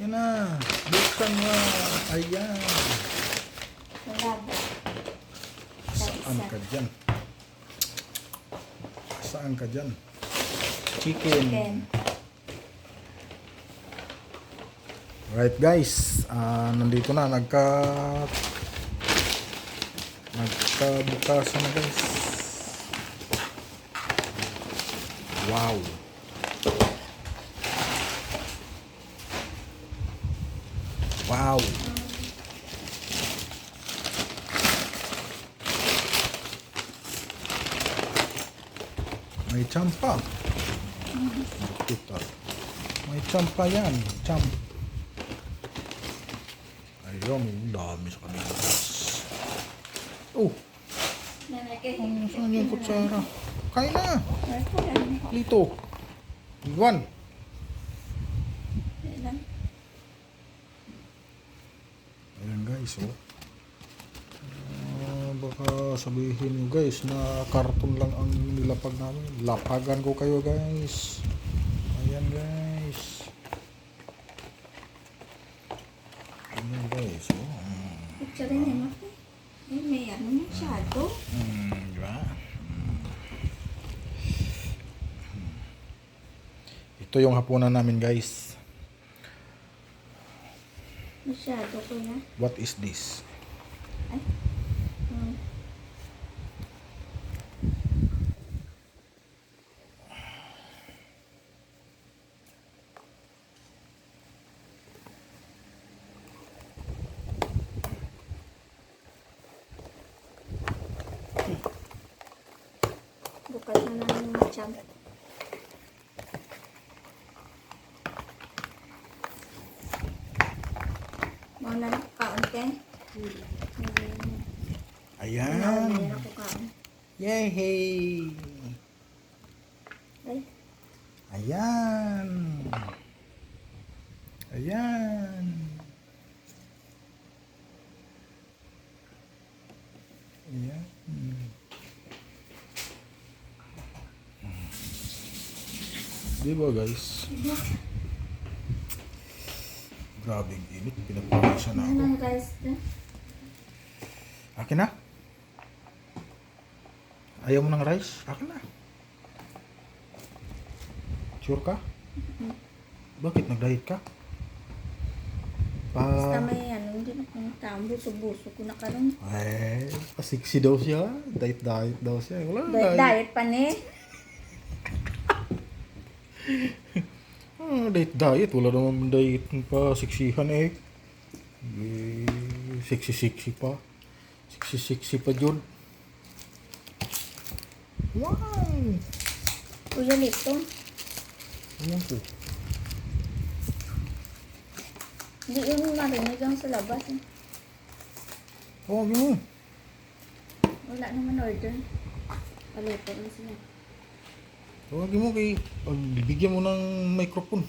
Yan na. Buksan mo. Ayan. Malabo. Saan ka dyan? Saan ka dyan? Chicken. Alright guys, nandito na, nagkabukasan na guys. Wow. Wow. May champa. May champa yan. Champ. Ayun, dami sa kanila. Oh, saan yung kutsara? Kain na. Lito. Iwan. Ayan guys, oh. Baka sabihin nyo guys na karton lang ang nilapag namin. Lapagan ko kayo guys. Ayan guys. Ayan guys, oh. Picture rin mo. May ano masyado. Diba? Ito yung hapunan namin guys. Masyado ko na. What is this? Ay. Bukas na namin yung champ. Mau na kaon kay? Ayan. Mayroon ako kaon. Yay! Ay, Ayan. Ayan. Ayan. Diba guys? Grabing init. Pinagpawisan na ano ako. lang guys. Akin na? Ayaw mo ng rice? Akin na. Sure ka? Bakit nag-diet ka? Basta may ano, hindi na kung tambo, buso ko na karon. Eh, pasiksi daw siya. Diet daw siya. Wala na Diet pa ni. diet. Wala naman diet pa. Siksihan eh. Siksi pa. Siksi pa dyan. Wow! Kuya Lito. Ayan po. Hindi yun marinig ang sa labas. Eh. Huwag mo. Wala naman order. Paluto na sila. Huwag mo kay... Bigyan mo ng microphone.